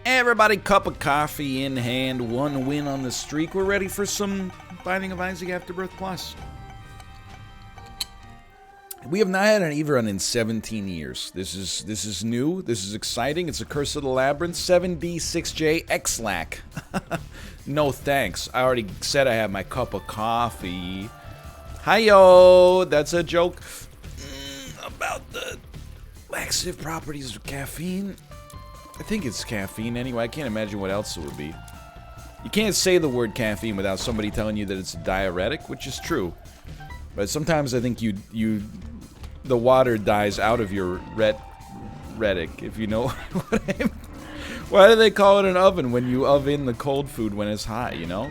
Everybody, cup of coffee in hand, one win on the streak. We're ready for some Binding of Isaac Afterbirth Plus. We have not had an Eve run in 17 years. This is new. This is exciting. It's a Curse of the Labyrinth. 7D6J Xlac. No thanks. I already said I have my cup of coffee. Hi-yo! That's a joke about the laxative properties of caffeine. I think it's caffeine anyway. I can't imagine what else it would be. You can't say the word caffeine without somebody telling you that it's a diuretic, which is true. But sometimes I think the water dies out of your retic, if you know what I mean. Why do they call it an oven when you oven the cold food when it's hot, you know?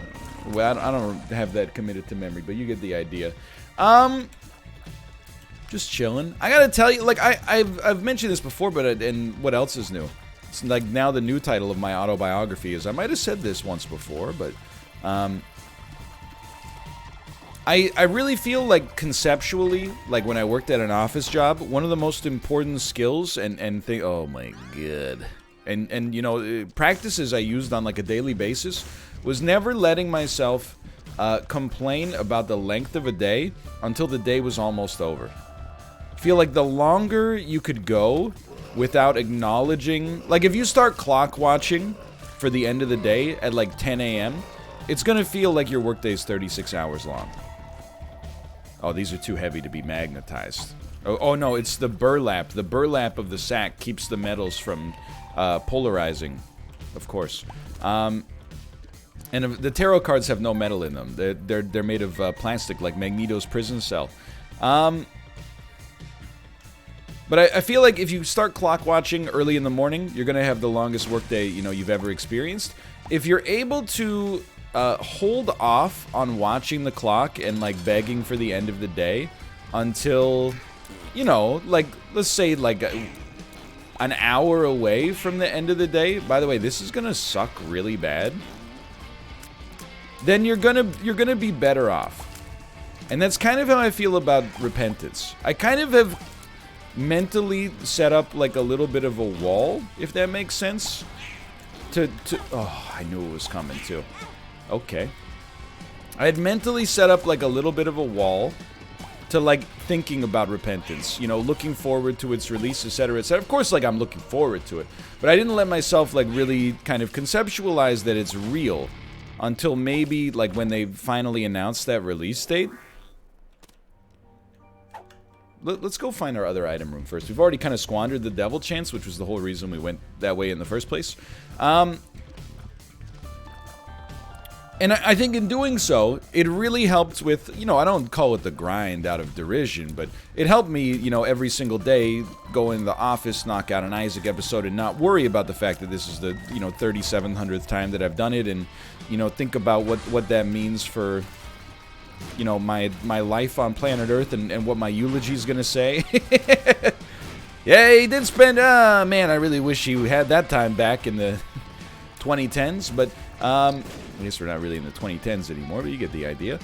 Well, I don't have that committed to memory, but you get the idea. Just chilling. I gotta tell you, like, I've mentioned this before, but and what else is new? It's like now the new title of my autobiography is, I might have said this once before, but I really feel like conceptually, like when I worked at an office job, one of the most important skills and thing, oh my god, and you know, practices I used on like a daily basis was never letting myself complain about the length of a day until the day was almost over. I feel like the longer you could go without acknowledging, like if you start clock watching for the end of the day at like 10 a.m., it's gonna feel like your workday is 36 hours long. Oh, these are too heavy to be magnetized. Oh no, it's the burlap. The burlap of the sack keeps the metals from polarizing, of course. And the tarot cards have no metal in them. They're made of plastic, like Magneto's prison cell. But I feel like if you start clock watching early in the morning, you're gonna have the longest workday you've ever experienced. If you're able to hold off on watching the clock and like begging for the end of the day until, like let's say like an hour away from the end of the day. By the way, this is gonna suck really bad. Then you're gonna be better off. And that's kind of how I feel about repentance. I kind of have mentally set up like a little bit of a wall, if that makes sense. Oh, I knew it was coming too. Okay. I had mentally set up like a little bit of a wall to like thinking about repentance, looking forward to its release, etc., etc. Of course, like I'm looking forward to it, but I didn't let myself like really kind of conceptualize that it's real until maybe like when they finally announced that release date. Let's go find our other item room first. We've already kind of squandered the devil chance, which was the whole reason we went that way in the first place. And I think in doing so, it really helped with, I don't call it the grind out of derision, but it helped me, every single day go in the office, knock out an Isaac episode, and not worry about the fact that this is the, 3700th time that I've done it, and, think about what that means for, my life on planet Earth and what my eulogy is gonna say. Yeah, he did spend, man, I really wish he had that time back in the 2010s, but, I guess we're not really in the 2010s anymore, but you get the idea.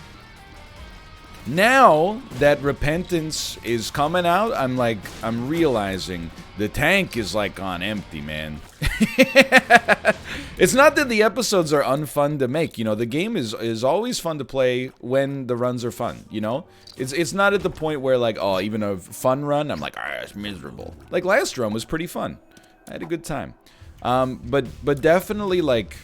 Now that repentance is coming out, I'm realizing the tank is like on empty, man. It's not that the episodes are unfun to make, the game is always fun to play when the runs are fun, It's not at the point where like, oh, even a fun run, I'm like, it's miserable. Like last run was pretty fun. I had a good time. But definitely like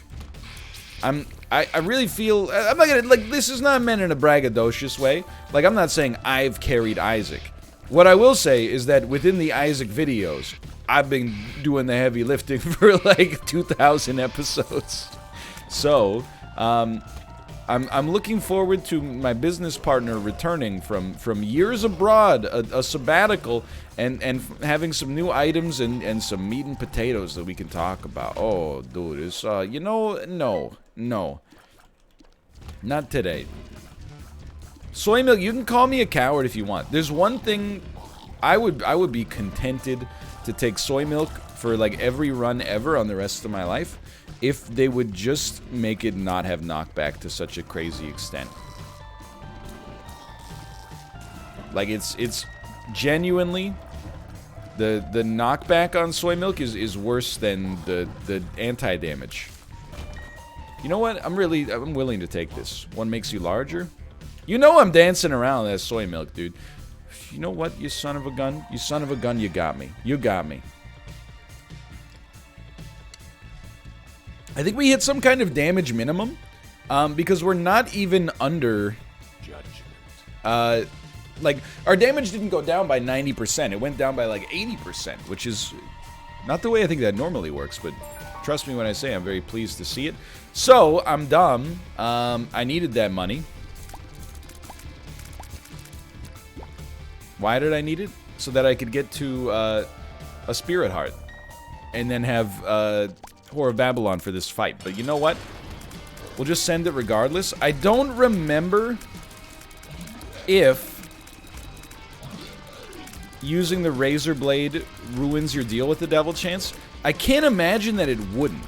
I really feel, I'm not gonna, like, this is not meant in a braggadocious way. Like, I'm not saying I've carried Isaac. What I will say is that within the Isaac videos, I've been doing the heavy lifting for like 2,000 episodes. So, I'm looking forward to my business partner returning from years abroad, a sabbatical, and having some new items and some meat and potatoes that we can talk about. Oh, dude, it's, no. Not today. Soy milk, you can call me a coward if you want. There's one thing, I would be contented to take soy milk for like every run ever on the rest of my life if they would just make it not have knockback to such a crazy extent. Like it's genuinely The knockback on soy milk is worse than the anti-damage. You know what? I'm willing to take this. One makes you larger. You know I'm dancing around that soy milk, dude. You know what, you son of a gun? You son of a gun, you got me. You got me. I think we hit some kind of damage minimum. Because we're not even under... Judgment. Like, our damage didn't go down by 90%. It went down by, like, 80%. Which is not the way I think that normally works. But trust me when I say I'm very pleased to see it. So, I'm dumb. I needed that money. Why did I need it? So that I could get to a Spirit Heart. And then have Whore of Babylon for this fight. But you know what? We'll just send it regardless. I don't remember if using the Razor Blade ruins your deal with the Devil Chance. I can't imagine that it wouldn't.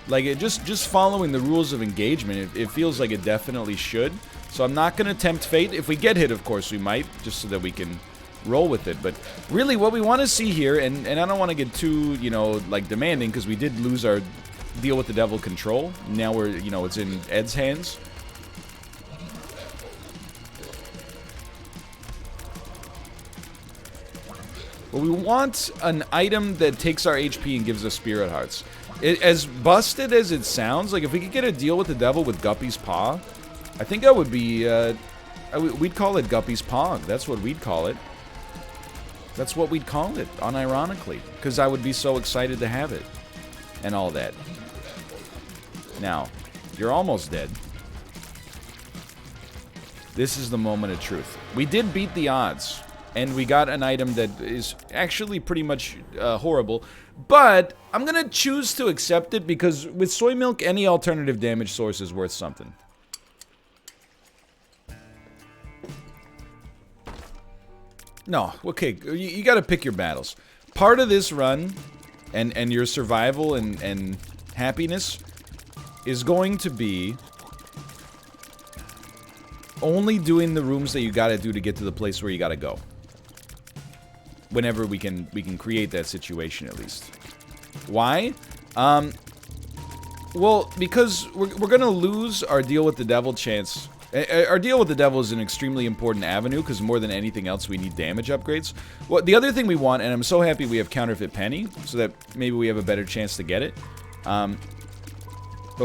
Like, it just following the rules of engagement, it feels like it definitely should. So I'm not going to tempt fate. If we get hit, of course, we might, just so that we can roll with it. But really, what we want to see here, and I don't want to get too, you know, like, demanding, because we did lose our deal with the devil control. Now we're, you know, it's in Ed's hands. But we want an item that takes our HP and gives us Spirit Hearts. As busted as it sounds, like, if we could get a deal with the devil with Guppy's Paw, I think that would be, we'd call it Guppy's Pog. That's what we'd call it. That's what we'd call it, unironically. Because I would be so excited to have it. And all that. Now, you're almost dead. This is the moment of truth. We did beat the odds. And we got an item that is actually pretty much horrible. But I'm going to choose to accept it because with soy milk, any alternative damage source is worth something. No, okay, you gotta pick your battles. Part of this run, and your survival and happiness, is going to be only doing the rooms that you gotta do to get to the place where you gotta go. Whenever we can create that situation, at least. Why? Well, because we're gonna lose our deal with the devil chance. Our deal with the devil is an extremely important avenue, because more than anything else, we need damage upgrades. Well, the other thing we want, and I'm so happy we have Counterfeit Penny, so that maybe we have a better chance to get it. But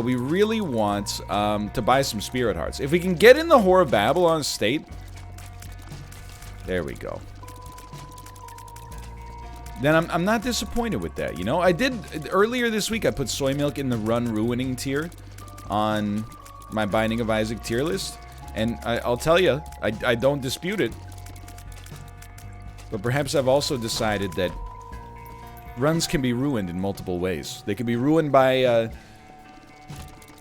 we really want to buy some Spirit Hearts. If we can get in the Whore of Babylon state... There we go. Then I'm not disappointed with that, you know? I did... Earlier this week, I put soy milk in the Run Ruining tier on my Binding of Isaac tier list. And I'll tell you, I don't dispute it. But perhaps I've also decided that runs can be ruined in multiple ways. They can be ruined by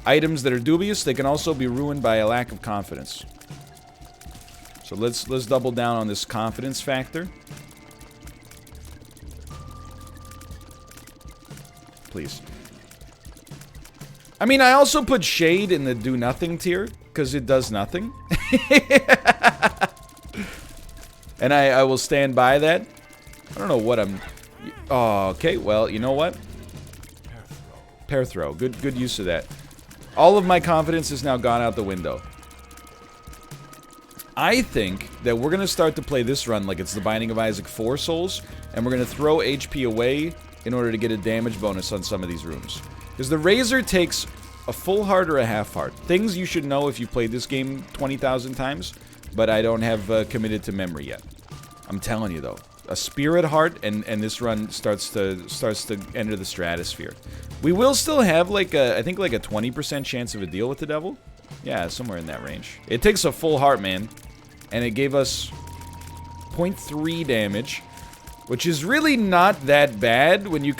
items that are dubious. They can also be ruined by a lack of confidence. So let's double down on this confidence factor. Please. I mean, I also put Shade in the do nothing tier, because it does nothing. And I will stand by that. I don't know what I'm... Oh, okay, well, you know what? Pair throw. Good use of that. All of my confidence has now gone out the window. I think that we're going to start to play this run like it's the Binding of Isaac 4 Souls, and we're going to throw HP away in order to get a damage bonus on some of these rooms. Because the Razor takes a full heart or a half heart. Things you should know if you played this game 20,000 times, but I don't have committed to memory yet. I'm telling you though, a Spirit Heart and this run starts to enter the stratosphere. We will still have like I think like a 20% chance of a deal with the devil. Yeah, somewhere in that range. It takes a full heart, man, and it gave us 0.3 damage, which is really not that bad when you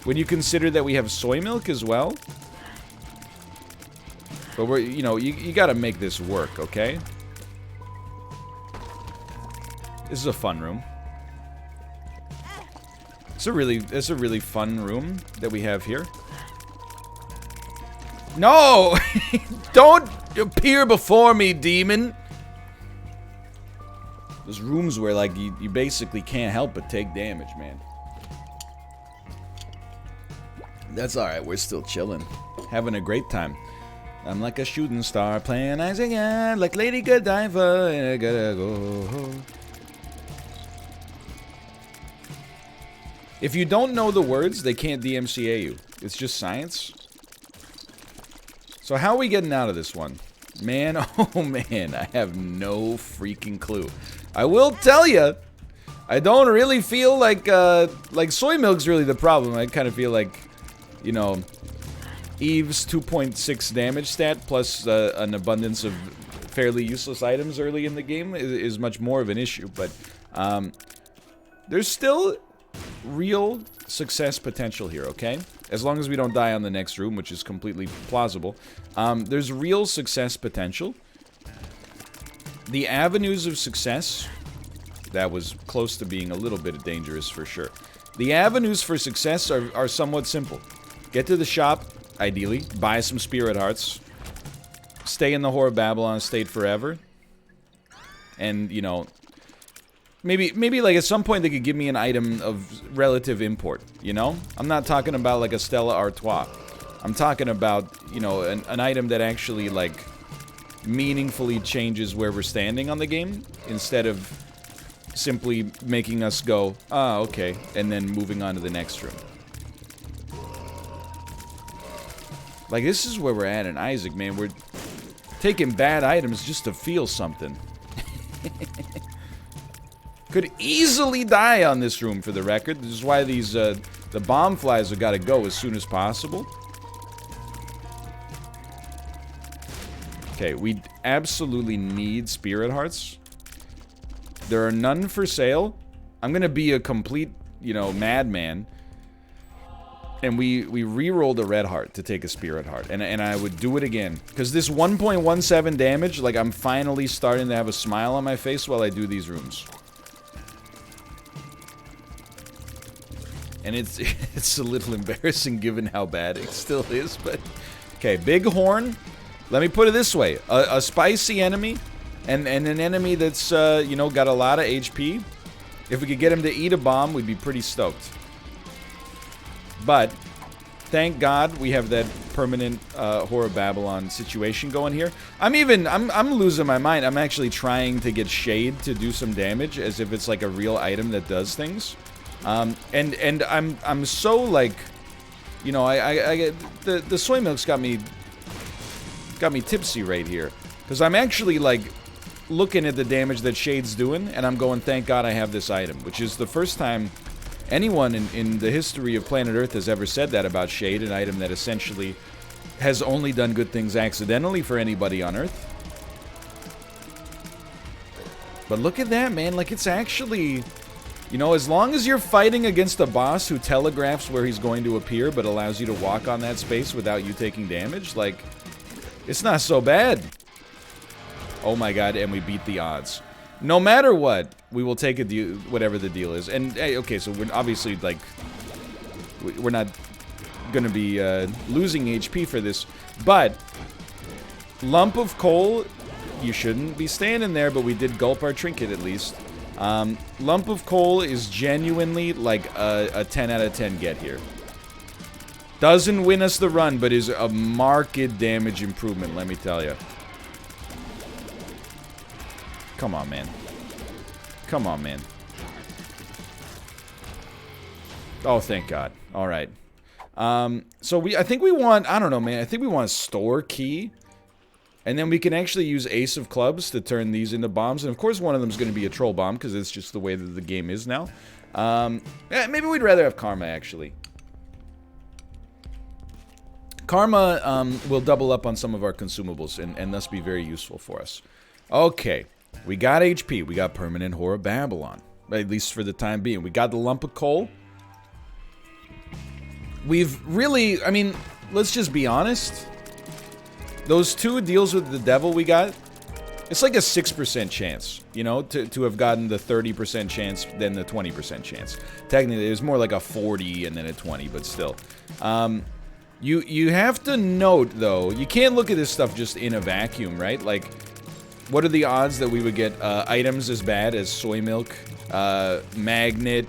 when you consider that we have soy milk as well. But we're, you know, you gotta make this work, okay? This is a fun room. It's a really fun room that we have here. No! Don't appear before me, demon! There's rooms where, like, you basically can't help but take damage, man. That's alright, we're still chilling. Having a great time. I'm like a shooting star playing eyes again, like Lady Godiva, and I gotta go. If you don't know the words, they can't DMCA you. It's just science. So how are we getting out of this one? Man, oh man, I have no freaking clue. I will tell you, I don't really feel like soy milk's really the problem. I kind of feel like, you know, Eve's 2.6 damage stat plus an abundance of fairly useless items early in the game is much more of an issue. But there's still real success potential here, okay? As long as we don't die on the next room, which is completely plausible. There's real success potential. The avenues of success, that was close to being a little bit dangerous for sure. The avenues for success are somewhat simple. Get to the shop, ideally, buy some spirit hearts, stay in the Whore of Babylon state forever, and, you know, maybe like at some point they could give me an item of relative import, you know? I'm not talking about like a Stella Artois. I'm talking about, you know, an item that actually like meaningfully changes where we're standing on the game instead of simply making us go, ah, okay, and then moving on to the next room. Like, this is where we're at in Isaac, man. We're taking bad items just to feel something. Could easily die on this room, for the record. This is why these, the bomb flies have got to go as soon as possible. Okay, we absolutely need spirit hearts. There are none for sale. I'm gonna be a complete, you know, madman. And we re-rolled a red heart to take a spirit heart. And I would do it again. Because this 1.17 damage, like, I'm finally starting to have a smile on my face while I do these rooms. And it's a little embarrassing given how bad it still is, but... Okay, big horn. Let me put it this way. A spicy enemy, and an enemy that's, you know, got a lot of HP. If we could get him to eat a bomb, we'd be pretty stoked. But, thank God we have that permanent Whore of Babylon situation going here. I'm losing my mind. I'm actually trying to get Shade to do some damage, as if it's like a real item that does things. And I'm so like, you know, I get the soy milk's got me tipsy right here, because I'm actually like looking at the damage that Shade's doing, and I'm going, thank God I have this item, which is the first time anyone in the history of planet Earth has ever said that about Shade, an item that essentially has only done good things accidentally for anybody on Earth. But look at that, man, like it's actually... You know, as long as you're fighting against a boss who telegraphs where he's going to appear but allows you to walk on that space without you taking damage, like, it's not so bad. Oh my god, and we beat the odds. No matter what, we will take a deal, whatever the deal is. And, hey, okay, so we're obviously, like, we're not gonna be losing HP for this, but lump of coal, you shouldn't be standing there, but we did gulp our trinket at least. Lump of coal is genuinely like a 10 out of 10 get here. Doesn't win us the run, but is a marked damage improvement, let me tell you. Come on, man. Come on, man. Oh, thank God. All right. So I think we want, I don't know, man. I think we want a store key. And then we can actually use Ace of Clubs to turn these into bombs. And of course one of them is going to be a troll bomb, because it's just the way that the game is now. Yeah, maybe we'd rather have Karma, actually. Karma will double up on some of our consumables and thus be very useful for us. Okay, we got HP. We got permanent Whore of Babylon. At least for the time being. We got the lump of coal. We've really, I mean, let's just be honest. Those two deals with the devil we got, it's like a 6% chance, you know, to have gotten the 30% chance than the 20% chance. Technically, it was more like a 40 and then a 20, but still. You have to note, though, you can't look at this stuff just in a vacuum, right? Like, What are the odds that we would get items as bad as soy milk, magnet,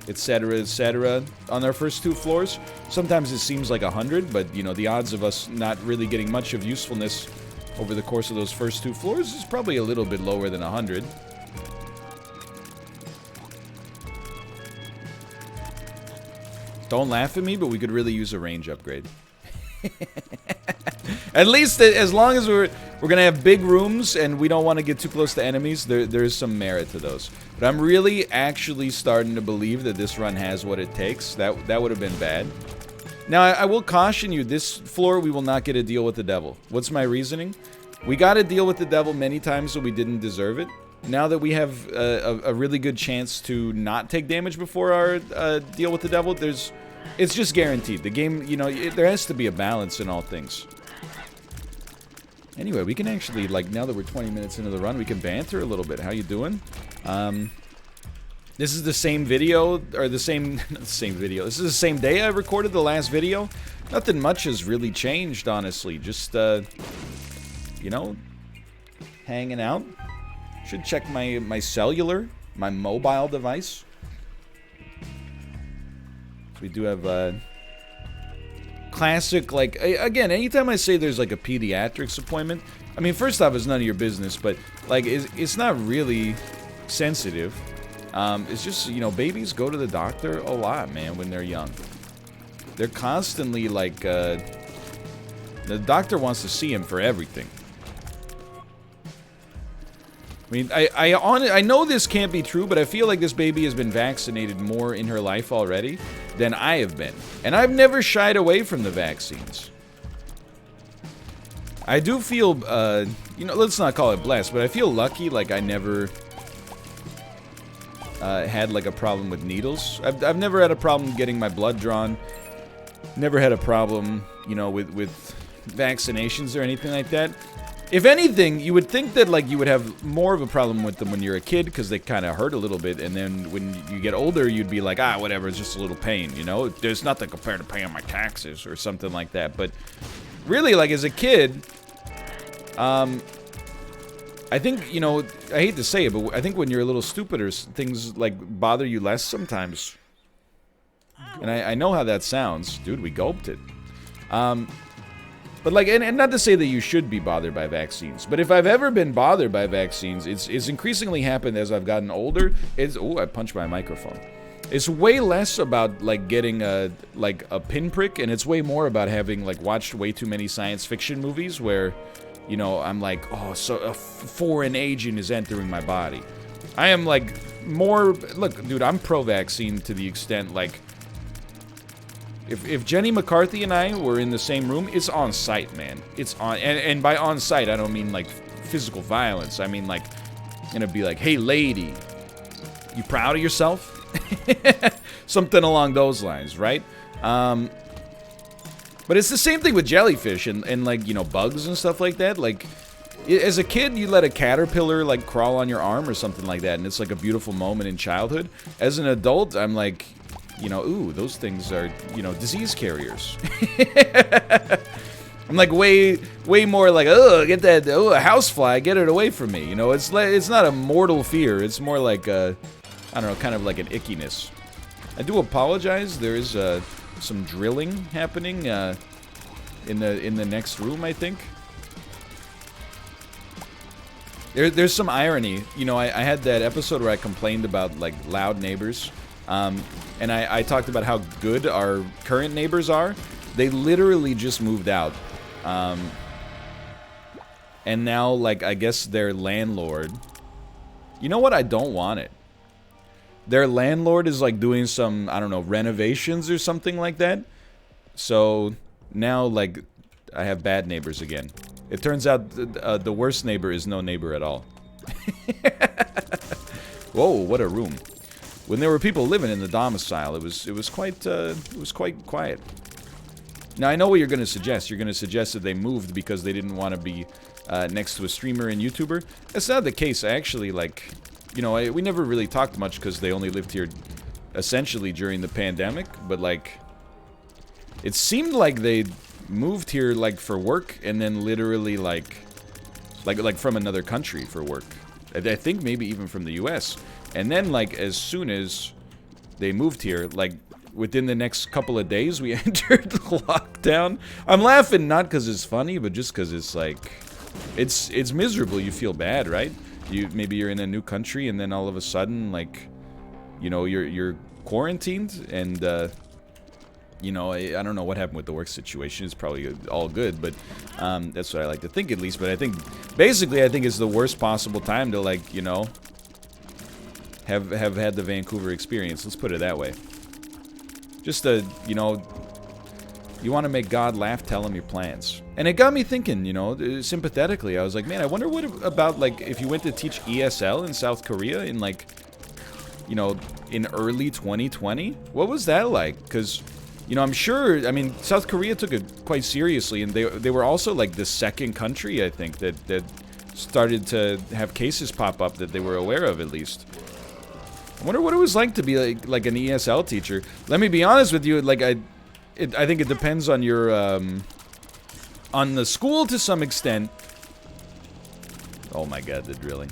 etc., on our first 2 floors? Sometimes it seems like 100, but, you know, the odds of us not really getting much of usefulness over the course of those first 2 floors is probably a little bit lower than 100. Don't laugh at me, but we could really use a range upgrade. At least as long as we're gonna have big rooms and we don't want to get too close to enemies, there's some merit to those. But I'm really actually starting to believe that this run has what it takes. That would have been bad. Now I will caution you, this floor we will not get a deal with the devil. What's my reasoning? We got a deal with the devil many times, so we didn't deserve it. Now that we have a really good chance to not take damage before our deal with the devil, it's just guaranteed. The game, you know, there has to be a balance in all things. Anyway, we can actually, like, now that we're 20 minutes into the run, we can banter a little bit. How you doing? This is the same video, or the same, not the same video. This is the same day I recorded the last video. Nothing much has really changed, honestly. Just, you know, hanging out. Should check my cellular, my mobile device. We do have classic, like, again, anytime I say there's like a pediatrics appointment, I mean, first off, it's none of your business, but like, it's not really sensitive. It's just, you know, babies go to the doctor a lot, man, when they're young. They're constantly like, the doctor wants to see him for everything. I mean, I know this can't be true, but I feel like this baby has been vaccinated more in her life already than I have been. And I've never shied away from the vaccines. I do feel, you know, let's not call it blessed, but I feel lucky, like I never had like a problem with needles. I've never had a problem getting my blood drawn. Never had a problem, you know, with vaccinations or anything like that. If anything, you would think that, like, you would have more of a problem with them when you're a kid, because they kind of hurt a little bit, and then when you get older, you'd be like, ah, whatever, it's just a little pain, you know? There's nothing compared to paying my taxes, or something like that. But really, like, as a kid, I think, you know, I hate to say it, but I think when you're a little stupider, things, like, bother you less sometimes. And I know how that sounds. Dude, we gulped it. But, like, and not to say that you should be bothered by vaccines, but if I've ever been bothered by vaccines, it's increasingly happened as I've gotten older. Oh, I punched my microphone. It's way less about, like, getting a pinprick, and it's way more about having, like, watched way too many science fiction movies where, you know, I'm like, oh, so a foreign agent is entering my body. I am, like, more, look, dude, I'm pro-vaccine to the extent, like, If Jenny McCarthy and I were in the same room, it's on site, man. It's on, and by on site, I don't mean like physical violence. I mean like, I'm gonna be like, hey lady, you proud of yourself? Something along those lines, right? But it's the same thing with jellyfish and like, you know, bugs and stuff like that. Like, as a kid, you let a caterpillar like crawl on your arm or something like that, and it's like a beautiful moment in childhood. As an adult, I'm like, you know, ooh, those things are, you know, disease carriers. I'm like way more like, oh, get that, oh, a housefly, get it away from me. You know, it's not a mortal fear. It's more like a, I don't know, kind of like an ickiness. I do apologize. There is some drilling happening in the next room, I think. There's some irony. You know, I had that episode where I complained about like loud neighbors. And I talked about how good our current neighbors are. They literally just moved out. And now, like, I guess their landlord... You know what? I don't want it. Their landlord is, like, doing some, I don't know, renovations or something like that. So, now, like, I have bad neighbors again. It turns out the worst neighbor is no neighbor at all. Whoa, what a room. When there were people living in the domicile, it was quite quiet. Now I know what you're going to suggest. You're going to suggest that they moved because they didn't want to be next to a streamer and YouTuber. That's not the case. Actually, like, you know, we never really talked much because they only lived here essentially during the pandemic. But like, it seemed like they moved here like for work and then literally like like from another country for work. I think maybe even from the US. And then, like, as soon as they moved here, like, within the next couple of days, we entered lockdown. I'm laughing not because it's funny, but just because it's, like, it's miserable. You feel bad, right? Maybe you're in a new country, and then all of a sudden, like, you know, you're quarantined, and, you know, I don't know what happened with the work situation. It's probably all good, but that's what I like to think, at least. But I think, basically, I think it's the worst possible time to, like, you know, have had the Vancouver experience. Let's put it that way. Just you know, you want to make God laugh, tell him your plans. And it got me thinking, you know, sympathetically. I was like, man, I wonder what about, like, if you went to teach ESL in South Korea in, like, you know, in early 2020? What was that like? Because, you know, I'm sure, I mean, South Korea took it quite seriously, and they were also, like, the second country, I think, that started to have cases pop up that they were aware of, at least. I wonder what it was like to be like an ESL teacher. Let me be honest with you, like, I think it depends on your on the school to some extent. Oh my god, the drilling.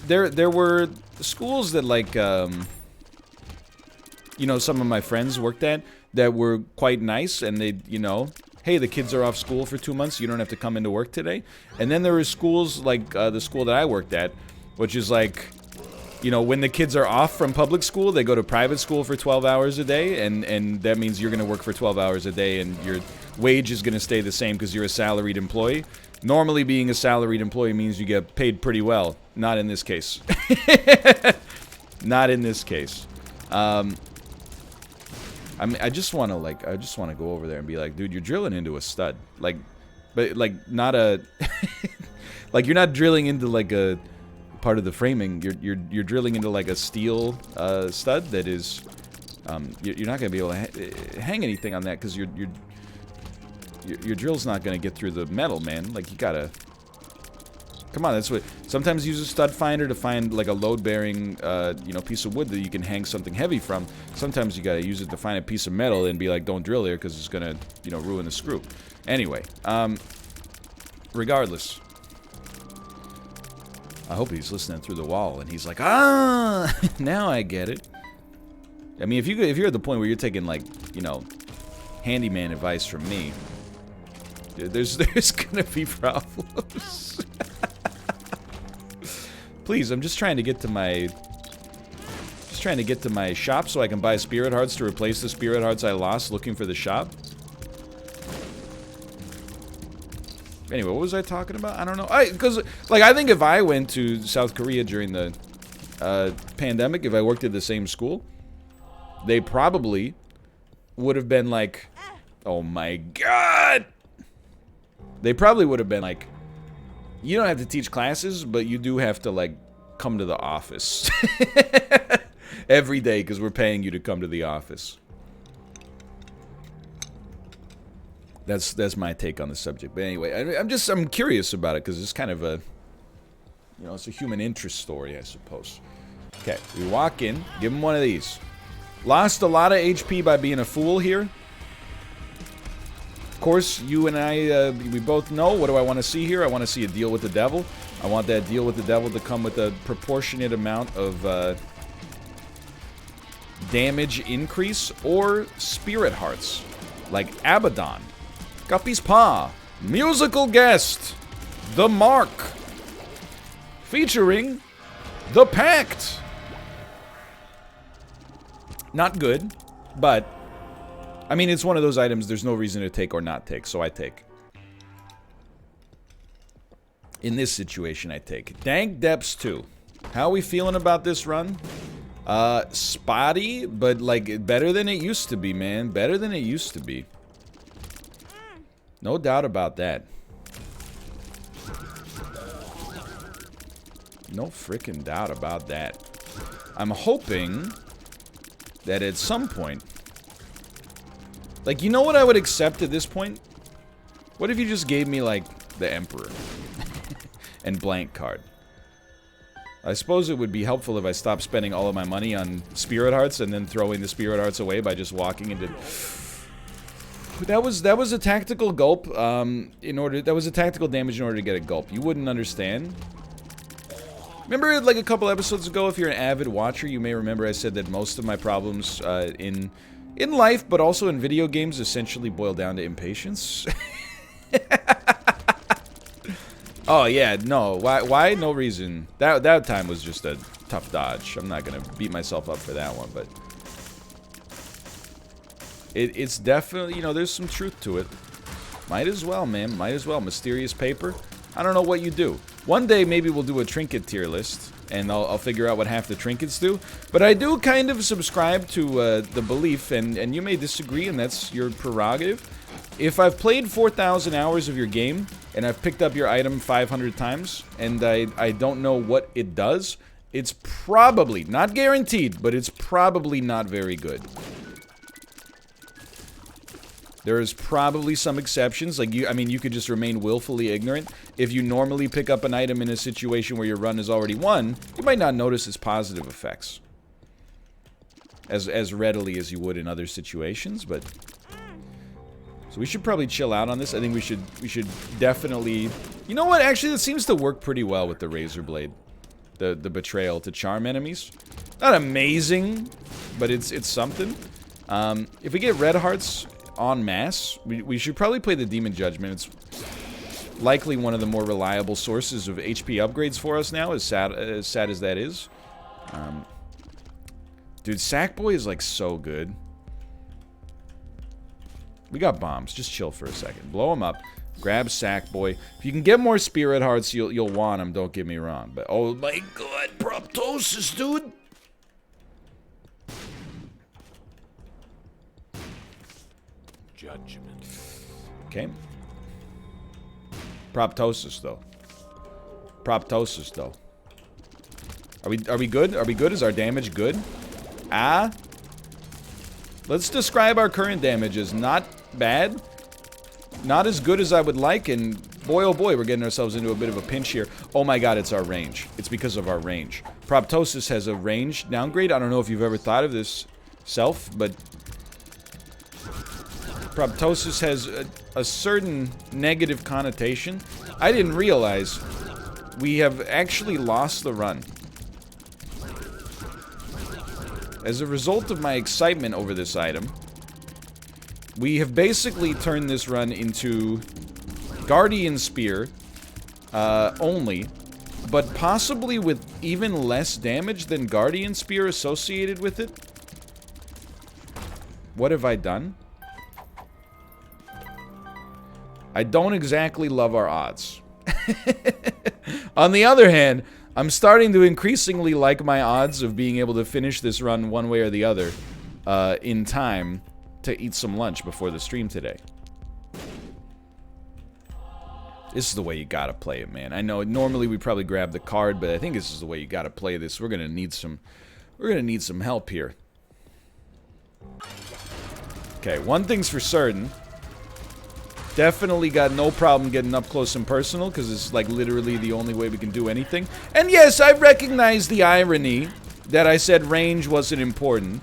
There were schools that, like, you know, some of my friends worked at that were quite nice, and they, you know, hey, the kids are off school for 2 months, you don't have to come into work today. And then there were schools like the school that I worked at, which is like, you know, when the kids are off from public school, they go to private school for 12 hours a day, and that means you're going to work for 12 hours a day, and your wage is going to stay the same because you're a salaried employee. Normally, being a salaried employee means you get paid pretty well. Not in this case. Not in this case. I mean, I just want to go over there and be like, dude, you're drilling into a stud. Like, but, like, not a... like, you're not drilling into, like, a... part of the framing. You're drilling into, like, a steel stud that is you're not gonna be able to hang anything on that because your drill's not gonna get through the metal, man. Like, you gotta, come on, that's what, sometimes use a stud finder to find, like, a load-bearing you know, piece of wood that you can hang something heavy from. Sometimes you gotta use it to find a piece of metal and be like, don't drill here because it's gonna, you know, ruin the screw. Anyway, regardless, I hope he's listening through the wall and he's like, ah, now I get it. I mean, if you're at the point where you're taking, like, you know, handyman advice from me, there's gonna be problems. Please, I'm just trying to get to my shop so I can buy spirit hearts to replace the spirit hearts I lost looking for the shop. Anyway, what was I talking about? I don't know. Because, like, I think if I went to South Korea during the pandemic, if I worked at the same school, they probably would have been like, oh my god! They probably would have been like, you don't have to teach classes, but you do have to, like, come to the office. Every day, because we're paying you to come to the office. That's my take on the subject. But anyway, I'm curious about it because it's kind of a, you know, it's a human interest story, I suppose. Okay, we walk in, give him one of these. Lost a lot of HP by being a fool here. Of course, you and I, we both know, what do I want to see here? I want to see a deal with the devil. I want that deal with the devil to come with a proportionate amount of damage increase or spirit hearts, like Abaddon. Guppy's Paw, musical guest, The Mark, featuring The Pact. Not good, but, I mean, it's one of those items there's no reason to take or not take, so I take. In this situation, I take. Dank Depths 2. How are we feeling about this run? Spotty, but, like, better than it used to be, man. Better than it used to be. No doubt about that. No freaking doubt about that. I'm hoping that at some point, like, you know what I would accept at this point? What if you just gave me, like, the Emperor and blank card? I suppose it would be helpful if I stopped spending all of my money on spirit hearts and then throwing the spirit hearts away by just walking into... That was a tactical gulp. That was a tactical damage in order to get a gulp. You wouldn't understand. Remember, like a couple episodes ago, if you're an avid watcher, you may remember I said that most of my problems in life, but also in video games, essentially boil down to impatience. Oh yeah, no. Why? No reason. That time was just a tough dodge. I'm not gonna beat myself up for that one, but it's definitely, you know, there's some truth to it. Might as well, man. Might as well. Mysterious paper. I don't know what you do. One day maybe we'll do a trinket tier list, and I'll figure out what half the trinkets do. But I do kind of subscribe to the belief, and you may disagree, and that's your prerogative. If I've played 4,000 hours of your game, and I've picked up your item 500 times, and I don't know what it does, it's probably, not guaranteed, but it's probably not very good. There is probably some exceptions, like I mean, you could just remain willfully ignorant. If you normally pick up an item in a situation where your run is already won, you might not notice its positive effects as readily as you would in other situations, but... So we should probably chill out on this. I think we should definitely... You know what? Actually, that seems to work pretty well with the Razor Blade. The Betrayal to charm enemies. Not amazing, but it's something. If we get red hearts en masse, we should probably play the Demon Judgment. It's likely one of the more reliable sources of HP upgrades for us now, as sad as that is. Dude, Sackboy is like so good. We got bombs. Just chill for a second. Blow them up. Grab Sackboy. If you can get more Spirit Hearts, you'll want them. Don't get me wrong. But oh my god, Proptosis, dude. Judgment. Okay. Proptosis though. Proptosis though. Are we good? Are we good? Is our damage good? Ah. Let's describe our current damage as not bad. Not as good as I would like, and boy oh boy, we're getting ourselves into a bit of a pinch here. Oh my god, it's our range. It's because of our range. Proptosis has a range downgrade. I don't know if you've ever thought of this self, but Proptosis has a certain negative connotation. I didn't realize we have actually lost the run. As a result of my excitement over this item, we have basically turned this run into Guardian Spear only, but possibly with even less damage than Guardian Spear associated with it. What have I done? I don't exactly love our odds. On the other hand, I'm starting to increasingly like my odds of being able to finish this run one way or the other in time to eat some lunch before the stream today. This is the way you gotta play it, man. I know normally we probably grab the card, but I think this is the way you gotta play this. We're gonna need some help here. Okay, one thing's for certain. Definitely got no problem getting up close and personal, because it's like literally the only way we can do anything. And yes, I recognize the irony that I said range wasn't important.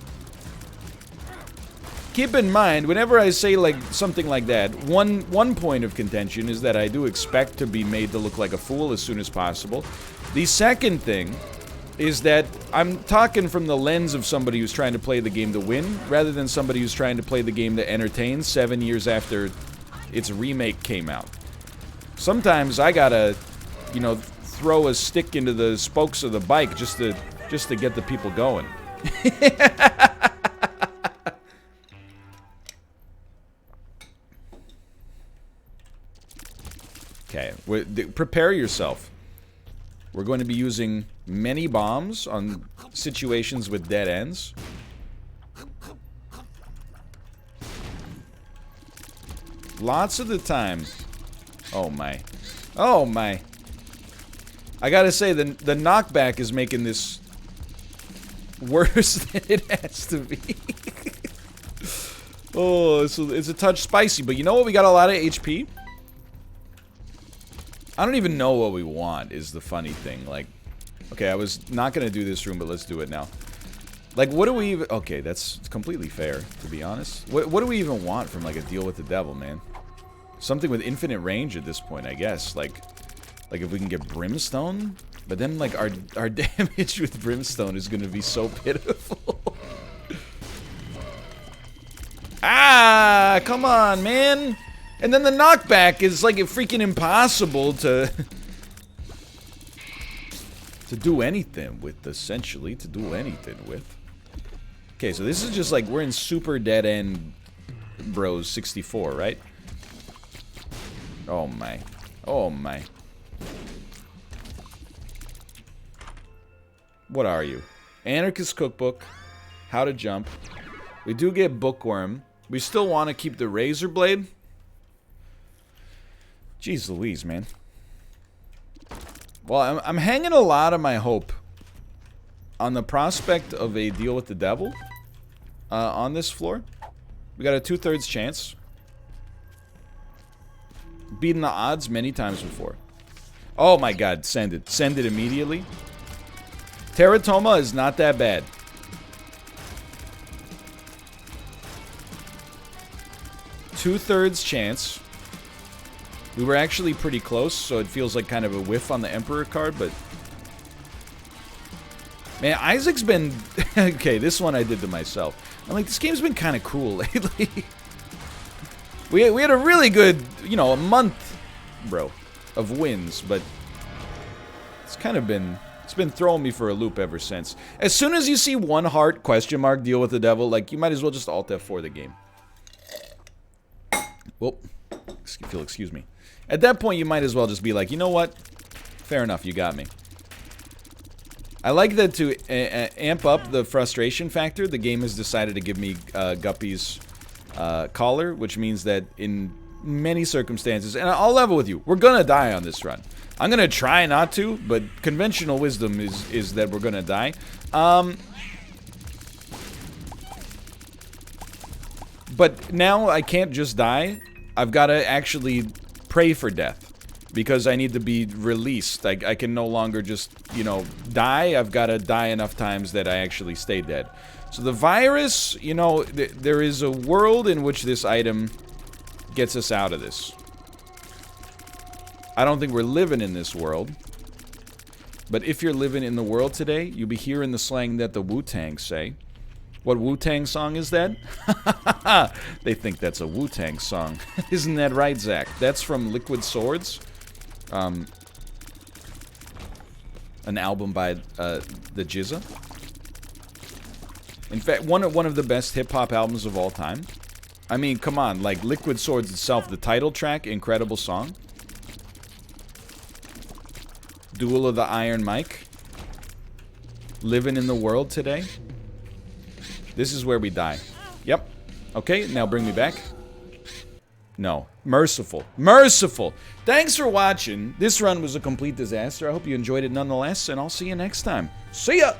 Keep in mind, whenever I say like something like that, one point of contention is that I do expect to be made to look like a fool as soon as possible. The second thing is that I'm talking from the lens of somebody who's trying to play the game to win, rather than somebody who's trying to play the game to entertain 7 years after its remake came out. Sometimes I gotta, you know, throw a stick into the spokes of the bike just to get the people going. Okay, prepare yourself. We're going to be using many bombs on situations with dead ends. Lots of the time. Oh my. Oh my. I gotta say, the knockback is making this worse than it has to be. Oh, it's a touch spicy, but you know what? We got a lot of HP. I don't even know what we want, is the funny thing. Like, okay, I was not gonna do this room, but let's do it now. Like, what do we even... Okay, that's completely fair, to be honest. What do we even want from, like, a deal with the devil, man? Something with infinite range at this point, I guess. Like if we can get brimstone? But then, like, our damage with brimstone is gonna be so pitiful. Ah, come on, man! And then the knockback is, like, freaking impossible to... to do anything with, essentially. To do anything with. Okay, so this is just like, we're in super dead end bros 64, right? Oh my. Oh my. What are you? Anarchist Cookbook. How to jump. We do get Bookworm. We still want to keep the Razor Blade. Jeez Louise, man. Well, I'm hanging a lot of my hope on the prospect of a deal with the devil on this floor. We got a 2/3 chance. Beaten the odds many times before. Oh my god, send it. Send it immediately. Teratoma is not that bad. Two-thirds chance. We were actually pretty close, so it feels like kind of a whiff on the Emperor card, but... Man, Isaac's been... Okay, this one I did to myself. I'm like, this game's been kind of cool lately. We had a really good, you know, a month, bro, of wins, but... It's kind of been... It's been throwing me for a loop ever since. As soon as you see one heart, question mark, deal with the devil, like, you might as well just Alt F4 the game. Well, if you'll excuse me. At that point, you might as well just be like, you know what? Fair enough, you got me. I like that to amp up the frustration factor, the game has decided to give me Guppy's collar, which means that in many circumstances, and I'll level with you, we're gonna die on this run. I'm gonna try not to, but conventional wisdom is that we're gonna die. But now I can't just die. I've got to actually pray for death. Because I need to be released. I can no longer just, you know, die. I've got to die enough times that I actually stay dead. So the virus, you know, there is a world in which this item gets us out of this. I don't think we're living in this world. But if you're living in the world today, you'll be hearing the slang that the Wu-Tang say. What Wu-Tang song is that? They think that's a Wu-Tang song. Isn't that right, Zach? That's from Liquid Swords. An album by the Jizza. In fact, one of the best hip-hop albums of all time. I mean, come on, like Liquid Swords itself, the title track, incredible song. Duel of the Iron Mike. Living in the world today. This is where we die. Yep. Okay, now bring me back. No. Merciful. Merciful! Thanks for watching. This run was a complete disaster. I hope you enjoyed it nonetheless, and I'll see you next time. See ya!